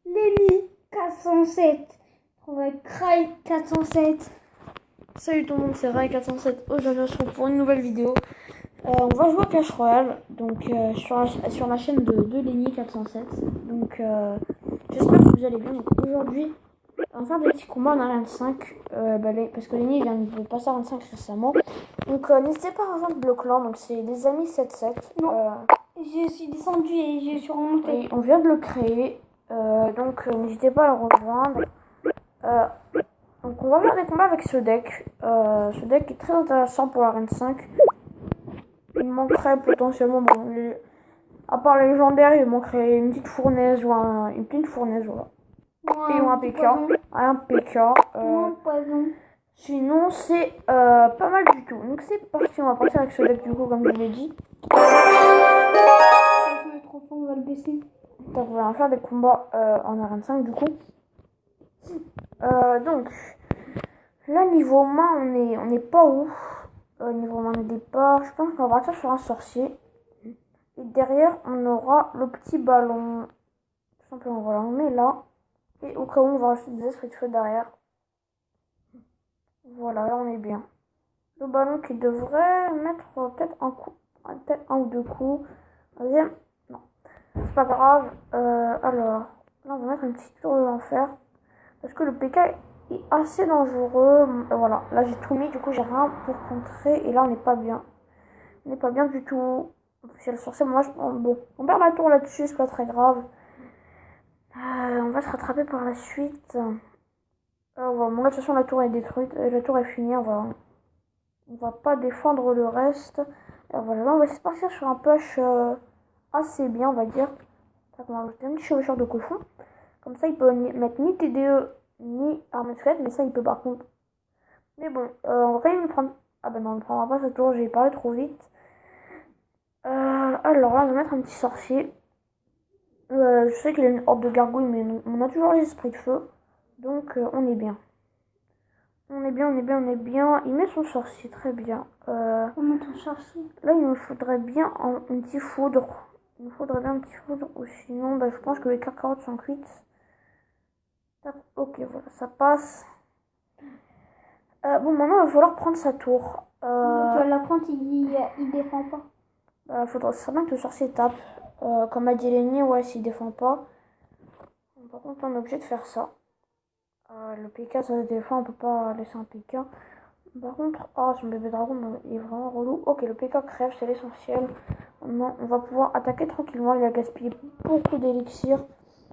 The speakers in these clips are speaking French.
Lenny 407. On va être Cry 407. Salut tout le monde, c'est Rai407. Aujourd'hui on se retrouve pour une nouvelle vidéo. On va jouer à Clash Royale, donc sur la chaîne de Lenny407. Donc j'espère que vous allez bien. Donc aujourd'hui, on va faire des petits combats en arène 5. Parce que Lenny vient de passer à 25 récemment. Donc n'hésitez pas à rejoindre le clan, donc c'est des amis 77. Je suis descendue et je suis remontée. Oui, on vient de le créer, donc n'hésitez pas à le rejoindre. Donc on va faire des combats avec ce deck. Ce deck est très intéressant pour l'arène 5. Il manquerait potentiellement, à part les légendaires, il manquerait une petite fournaise ou une petite fournaise, voilà. Et ou un PK. Un PK. Poison. Sinon, c'est pas mal du tout. Donc c'est parti, on va partir avec ce deck du coup, comme je vous l'ai dit. On va le baisser. Donc on va faire des combats en arène 5 du coup. Donc là niveau main on est pas ouf. Niveau main de départ, je pense qu'on va partir sur un sorcier. Et derrière on aura le petit ballon. Tout simplement voilà, on met là. Et au cas où on va rajouter des esprits de feu derrière. Voilà, là on est bien. Le ballon qui devrait mettre peut-être un ou deux coups. Deuxième, non. C'est pas grave. Alors, là on va mettre une petite tour de l'enfer. Parce que le PK est assez dangereux. Voilà, là j'ai tout mis, du coup j'ai rien pour contrer. Et là on n'est pas bien. On n'est pas bien du tout. Si le sorcier, moi bon, on perd la tour là-dessus, c'est pas très grave. On va se rattraper par la suite. Voilà, bon, là, de toute façon la tour est détruite, la tour est finie, on va pas défendre le reste. Voilà, là on va essayer de partir sur un push assez bien, on va dire. On va ajouter un petit chevaucheur de cochon. Comme ça il peut mettre ni TDE ni arme squelette, mais ça il peut par contre. Mais bon, on va quand même prendre. Ah ben non, on ne prendra pas cette tour, j'ai parlé trop vite. Alors là, on va mettre un petit sorcier. Je sais qu'il a une horde de gargouilles, mais on a toujours les esprits de feu. Donc on est bien. On est bien. Il met son sorcier, très bien. On met ton sorcier. Là, il me faudrait bien un petit foudre. Il me faudrait bien un petit foudre. Ou sinon, je pense que les carottes sont cuites. Ok, voilà, ça passe. Bon, maintenant, il va falloir prendre sa tour. Tu vas la prendre, il défend pas. Faudra certainement que le sorcier tape. Comme a dit Lenny, ouais, s'il défend pas. Par contre, on est obligé de faire ça. Le PK, ça se défend, on peut pas laisser un PK. Par contre, son bébé dragon est vraiment relou. Ok, le PK crève, c'est l'essentiel. Maintenant, on va pouvoir attaquer tranquillement. Il a gaspillé beaucoup d'élixir.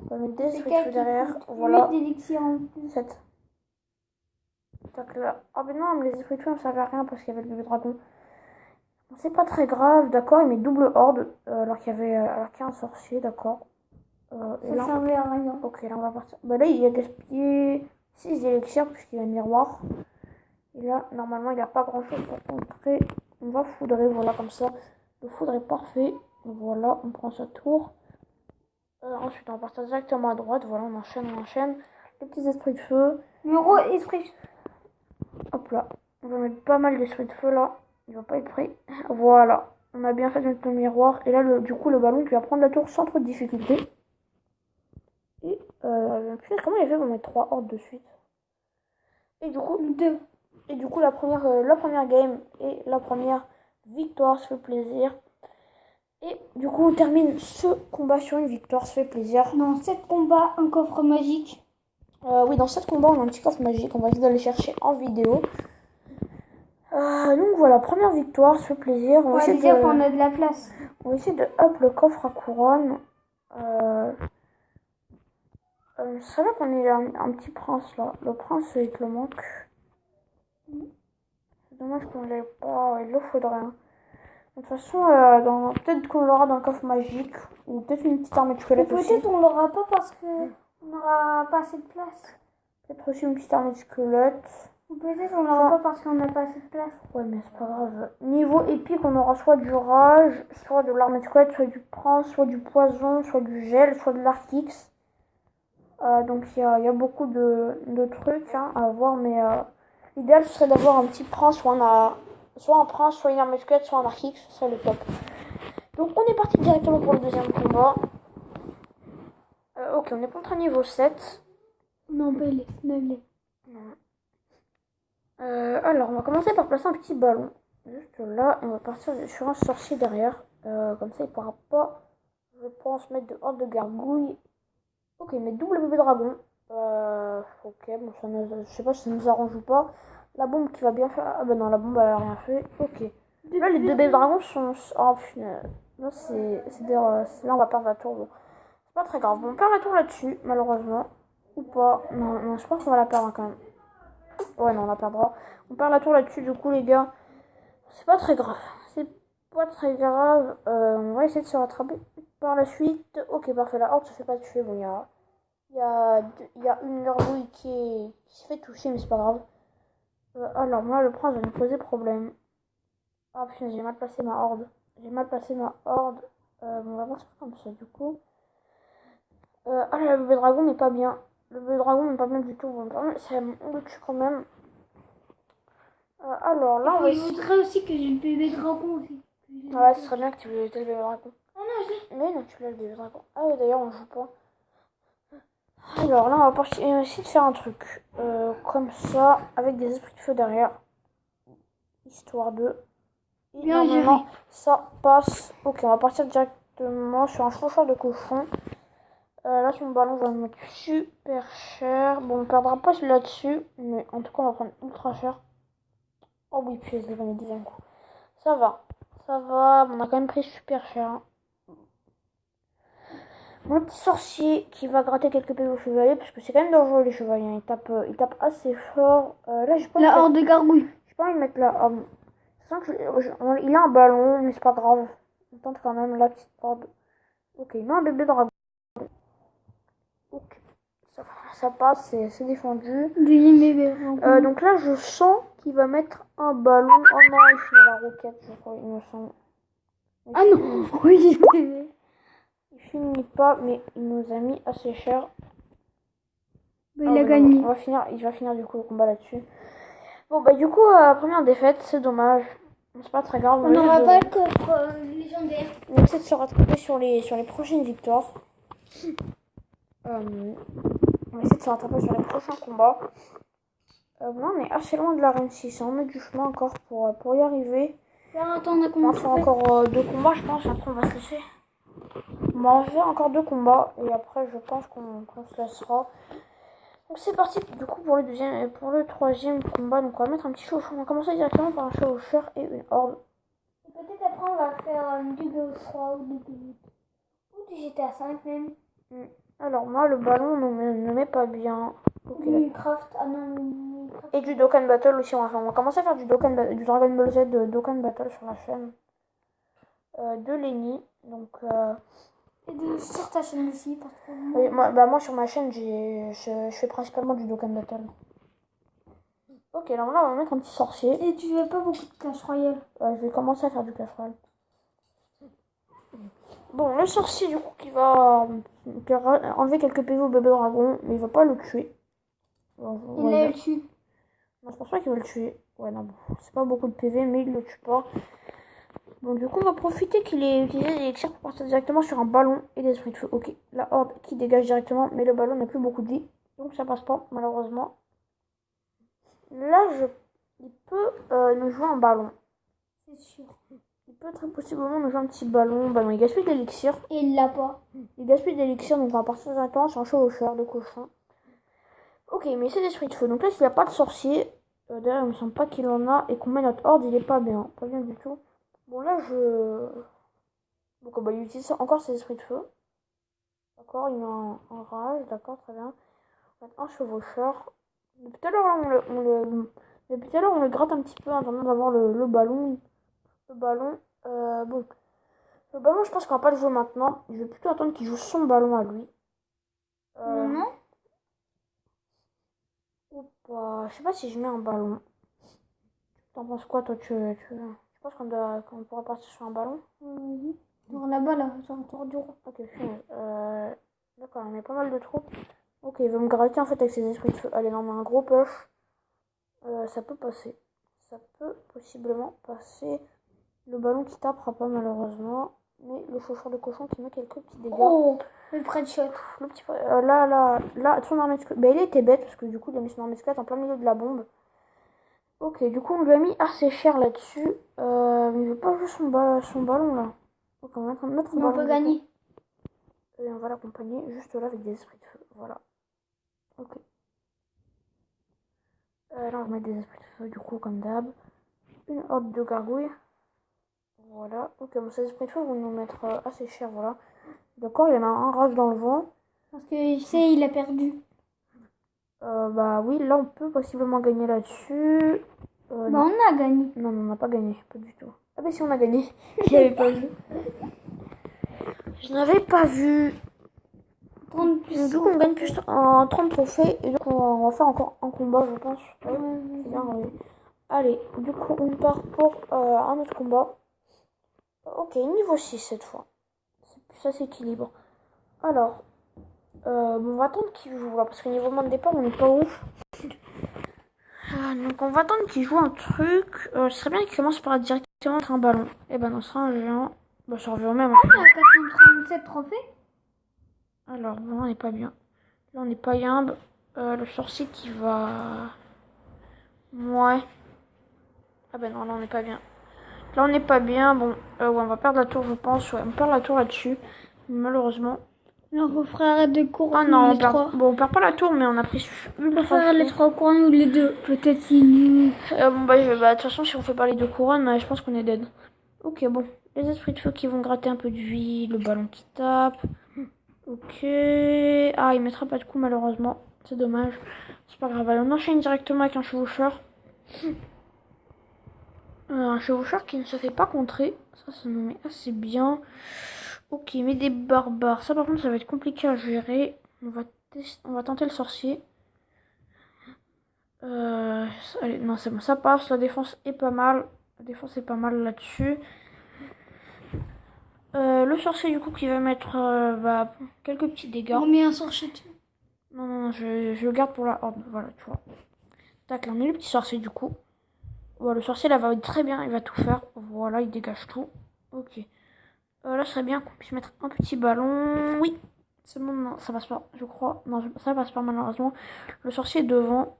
On va mettre des esprits de feu derrière. Voilà. 8 d'élixirs en plus. 7. Ah ben non, mais les esprits de feu ne servaient à rien parce qu'il y avait le bébé dragon. Bon, c'est pas très grave, d'accord. Il met double horde alors qu'il y a un sorcier, d'accord. Ça servait à rien. Ok, là on va partir. Là, il a gaspillé 6 élixirs puisqu'il a un miroir. Et là, normalement, il n'y a pas grand chose pour contrer. On va foudrer, voilà, comme ça. Le foudre est parfait. Voilà, on prend sa tour. Ensuite, on va partir directement à droite. Voilà, on enchaîne. Les petits esprits de feu. Numéro esprit. Hop là. On va mettre pas mal d'esprits de feu là. Il va pas être prêt. Voilà. On a bien fait de mettre le miroir. Et là, du coup, le ballon qui va prendre la tour sans trop de difficulté. Et, comment il a fait pour mettre 3 hordes de suite? Et du coup, 2. Et du coup, la première game et la première victoire se fait plaisir. Et du coup, on termine ce combat sur une victoire, se fait plaisir. Dans 7 combats, un coffre magique. Oui, dans 7 combats, on a un petit coffre magique. On va essayer d'aller chercher en vidéo. Donc voilà, première victoire, se fait plaisir. On va dire qu'on a de la place. On va essayer de up le coffre à couronne. C'est vrai qu'on est un petit prince là. Le prince, il te le manque. C'est dommage qu'on l'ait pas. Il le faudrait. Hein. De toute façon, peut-être qu'on l'aura dans le coffre magique. Ou peut-être une petite armée de squelette aussi. Peut-être on l'aura pas parce qu'on n'aura pas assez de place. Peut-être aussi une petite armée de squelette. Ou peut-être on l'aura pas parce qu'on n'a pas assez de place. Ouais, mais c'est pas grave. Niveau épique, on aura soit du rage, soit de l'armée de squelette, soit du prince, soit du poison, soit du gel, soit de l'arc-X. Donc il y a beaucoup de trucs à voir, mais l'idéal ce serait d'avoir un petit prince, soit un prince, soit une armée de squelette, soit un arc-X, ce serait le top. Donc on est parti directement pour le deuxième combat. Ok, on est contre un niveau 7. Non, pas les. Non. Alors, on va commencer par placer un petit ballon. Juste là, et on va partir sur un sorcier derrière. Comme ça, il pourra pas, je pense, mettre de horde de gargouilles. Ok, mais double bébé dragon. Ok, bon, je sais pas si ça nous arrange ou pas. La bombe qui va bien faire. Ah bah non, la bombe elle a rien fait. Ok. Là, les deux bébés dragons sont. Oh putain. Là, là, on va perdre la tour. Bon. C'est pas très grave. Bon, on perd la tour là-dessus, malheureusement. Ou pas. Non, non, je pense qu'on va la perdre quand même. Ouais, non, on la perdra. On perd la tour là-dessus, du coup, les gars. C'est pas très grave. C'est pas très grave. On va essayer de se rattraper par la suite. Ok, parfait. La horde se fait pas tuer. Bon, il y a une gargouille qui se fait toucher, mais c'est pas grave. Alors, moi, le prince va me poser problème. Ah putain, j'ai mal placé ma horde. J'ai mal placé ma horde. Bon, on va partir comme ça, du coup. Ah, le bébé dragon n'est pas bien. Le bébé dragon n'est pas bien du tout. Bon, on le tue quand même. Alors, là, on va Il voudrait aussi que j'ai le bébé dragon aussi. Ouais, ce serait bien que tu aies le bébé dragon. Ah non, je l'ai. Mais non, tu l'as le bébé dragon. Ah ouais, d'ailleurs, on joue pas. Alors là, on va essayer de faire un truc. Comme ça, avec des esprits de feu derrière. Histoire de... Et Bien normalement, ça passe. Ok, on va partir directement sur un chauffeur de cochon. Là, son ballon va me mettre super cher. Bon, on perdra pas là-dessus. Mais en tout cas, on va prendre ultra cher. Oh oui, puis je vais deuxième coup. Ça va. Ça va. On a quand même pris super cher. Hein. Mon petit sorcier qui va gratter quelques PV au chevalier, parce que c'est quand même dangereux les chevaliers, ils tapent assez fort. Là, j'ai pas La horde de gargouilles. J'ai pas envie de mettre la horde. Il a un ballon, mais c'est pas grave. On tente quand même la petite horde. Ok, il a un bébé dragon. Ok, ça passe, c'est défendu. Deuxième bébé dragon. Donc là, je sens qu'il va mettre un ballon. Oh non, il finit la roquette, je crois, il me semble. Ah non, oui, bébé. Il finit pas, mais il nous a mis assez cher. Bah, il a gagné. Non, il va finir du coup le combat là-dessus. Bon bah du coup, première défaite, c'est dommage. C'est pas très grave. On n'aura pas le coffre légendaire. On va essayer de se rattraper sur les prochaines victoires. On va essayer de se rattraper sur les prochains combats. Là, on est assez loin de l'arène 6. On a du chemin encore pour y arriver. Attends, on a On combien va faire encore 2 combats, je pense. Après, on va se laisser. On va en faire encore 2 combats. Et après, je pense qu'on se laissera. Donc c'est parti du coup pour le troisième combat. Donc on va mettre un petit chauffeur. On va commencer directement par un chauffeur et une horde. Et peut-être après on va faire du BO3 ou du BO8. Ou du GTA 5 même. Alors moi le ballon ne met pas bien. Okay, Minecraft, ah non, Minecraft. Et du Dokkan Battle aussi on va faire. On va commencer à faire du Dragon Ball Z de Dokkan Battle sur la chaîne de Lenny. Donc et sur ta chaîne aussi parce que oui, moi sur ma chaîne je fais principalement du Dokkan Battle. Ok, alors là on va mettre un petit sorcier. Et tu fais pas beaucoup de Clash Royale. Je vais commencer à faire du Clash Royale. Bon, le sorcier du coup qui va enlever quelques PV au bébé dragon, mais il va pas le tuer. Il l'a le tue. Non, je pense pas qu'il va le tuer. Ouais, non, bon, c'est pas beaucoup de PV, mais il le tue pas. Bon, du coup, on va profiter qu'il ait utilisé l'élixir pour partir directement sur un ballon et des esprits de feu. Ok, la horde qui dégage directement, mais le ballon n'a plus beaucoup de vie. Donc ça passe pas, malheureusement. Là, il peut nous jouer un ballon. C'est sûr. Il peut très possiblement nous jouer un petit ballon. Bah non, il gaspille de l'élixir. Et il l'a pas. Il gaspille de l'élixir, donc on va partir directement sur un chevaucheur de cochon. Ok, mais c'est l'esprit de feu. Donc là, s'il n'y a pas de sorcier, d'ailleurs, il me semble pas qu'il en a, et qu'on met notre horde, il est pas bien. Pas bien du tout. Bon, là, donc, bah, il utilise encore ses esprits de feu. D'accord, il met un rage, d'accord, très bien. Un chevaucheur. Depuis tout à l'heure, on le gratte un petit peu en attendant d'avoir le ballon. Le ballon, bon. Le ballon, je pense qu'on va pas le jouer maintenant. Je vais plutôt attendre qu'il joue son ballon à lui. Non. Bah, je sais pas si je mets un ballon. T'en penses quoi, toi tu penses qu'on pourra partir sur un ballon? Oui. Genre là-bas, là, genre autour du rond. Ok, d'accord, il met pas mal de troupes. Ok, il veut me gratter en fait avec ses esprits de feu. Allez, non, on a un gros push. Ça peut passer. Ça peut possiblement passer. Le ballon qui tapera pas malheureusement. Mais le chauffeur de cochon qui met quelques petits dégâts. Oh. Le prêt de shot. Le petit... là, son armée de squelette. Ben, il était bête parce que du coup, il a mis son armée de squelette en plein milieu de la bombe. Ok, du coup, on lui a mis assez cher là-dessus. Mais il veut pas jouer son ballon là. Donc, on va mettre notre Mais ballon. on peut gagner. Et on va l'accompagner juste là avec des esprits de feu. Voilà. Ok. Là, on va mettre des esprits de feu du coup, comme d'hab. Une horde de gargouilles. Voilà. Ok, bon, ces esprits de feu vont nous mettre assez cher. Voilà. D'accord, il y en a un rage dans le vent. Parce que je sais, il a perdu. Bah oui, là, on peut possiblement gagner là-dessus. Bah, Non. on a gagné. Non, on n'a pas gagné. Pas du tout. Ah, bah si, on a gagné. Je l'avais pas vu. Je n'avais pas vu. 30 plus. Du coup, on gagne plus en 30 trophées. Et donc, on va faire encore un combat, je pense. Ouais, c'est bien, oui. Allez, du coup, on part pour un autre combat. Ok, niveau 6 cette fois. Ça s'équilibre. Alors, on va attendre qu'il joue là. Parce que niveau moment de départ, on n'est pas ouf. Donc, on va attendre qu'il joue un truc. Ce serait bien qu'il commence par directement être un ballon. Et ben, non, ce sera un géant. Bah, ça revient au même. Ah, 437 trophées. Alors, bon, on n'est pas bien. Là, on n'est pas bien. Le sorcier qui va... Ouais. Ah ben non, là, on n'est pas bien. Là, on n'est pas bien. Bon, ouais, on va perdre la tour, je pense. Ouais, on perd la tour là-dessus. Malheureusement. Alors, on fera les couronnes. Ah non, les trois. Bon, on perd pas la tour, mais on a pris On peut faire les 3 couronnes ou les 2. Peut-être qu'il... bon, de toute façon, si on fait pas les 2 couronnes, je pense qu'on est dead. Ok, bon. Les esprits de feu qui vont gratter un peu de vie. Le ballon qui tape. Ok. Ah, il mettra pas de coup, malheureusement. C'est dommage. C'est pas grave. Allez, on enchaîne directement avec un chevaucheur. Un chevaucheur qui ne se fait pas contrer. Ça nous met assez bien. Ok, mais des barbares. Ça, par contre, ça va être compliqué à gérer. On va tenter le sorcier. Allez, non, c'est bon, ça passe. La défense est pas mal. La défense est pas mal là-dessus. Le sorcier, du coup, qui va mettre quelques petits dégâts. On met un sorcier dessus. Non, je le garde pour la horde. Voilà, tu vois. Tac, là, on met le petit sorcier, du coup. Ouais, le sorcier, là, va être très bien. Il va tout faire. Voilà, il dégage tout. Ok. Là, ce serait bien qu'on puisse mettre un petit ballon. Oui. C'est bon, non, ça passe pas, je crois. Non, ça passe pas, malheureusement. Le sorcier est devant.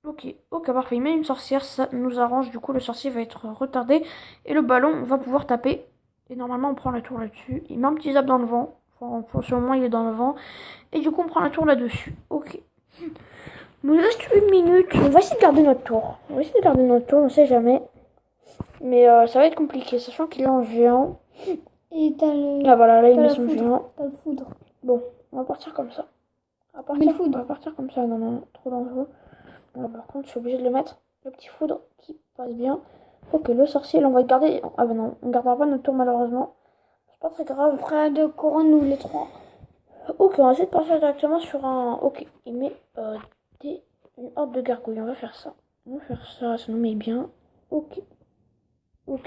Ok, parfait. Il met une sorcière, ça nous arrange. Du coup, le sorcier va être retardé. Et le ballon va pouvoir taper. Et normalement, on prend la tour là-dessus. Il met un petit zap dans le vent. Enfin, pour ce moment, il est dans le vent. Et du coup, on prend la tour là-dessus. Ok. Il nous reste 1 minute. On va essayer de garder notre tour. On sait jamais. Mais ça va être compliqué, sachant qu'il est en géant. Et t'as le... Ah voilà, là, il met son géant. T'as le foudre. Bon, on va partir comme ça. On va partir comme ça. Non, trop dangereux. Là, par contre, je suis obligée de le mettre. Le petit foudre qui passe bien. Ok, le sorcier, là, on va le garder. Ah ben non, on gardera pas notre tour, malheureusement. C'est pas très grave. On fera 2 couronnes ou les 3. Ok, on va essayer de partir directement sur un... Ok, il met une horde de gargouilles. On va faire ça. Ça nous met bien. Ok,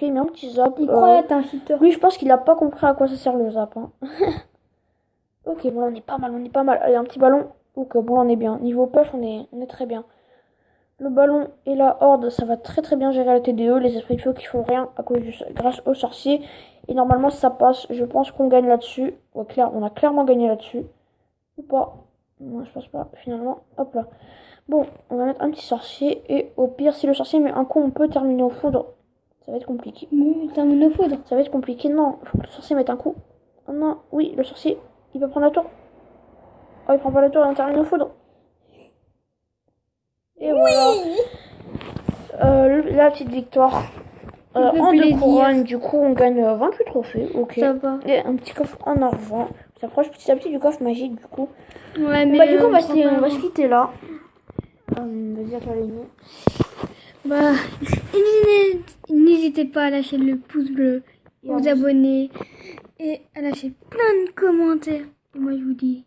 il met un petit zap. Il croit être un cheater. Lui, je pense qu'il a pas compris à quoi ça sert le zap. Hein. Ok, bon, on est pas mal. Allez, un petit ballon. Ok, bon, on est bien. Niveau push, on est très bien. Le ballon et la horde, ça va très bien gérer la TDE. Les esprits de feu qui font rien grâce au sorcier. Et normalement, ça passe. Je pense qu'on gagne là-dessus. Ouais, on a clairement gagné là-dessus. Ou pas? Non, je pense pas, finalement. Hop là. Bon, on va mettre un petit sorcier. Et au pire, si le sorcier met un coup, on peut terminer au foudre. Ça va être compliqué. Termine au foudre. Ça va être compliqué. Non, il faut que le sorcier mette un coup. Oh non, oui, le sorcier, il peut prendre la tour. Oh, il prend pas la tour, il termine au foudre. Et voilà. La petite victoire. En 2 couronnes, du coup, on gagne 28 trophées. Ok. Ça va. Et un petit coffre en argent. On s'approche petit à petit du coffre magique, du coup. Ouais, mais du coup, on va se quitter là. Vas-y, à toi, Lénie. Bah, n'hésitez pas à lâcher le pouce bleu, à vous abonner et à lâcher plein de commentaires. Et moi, je vous dis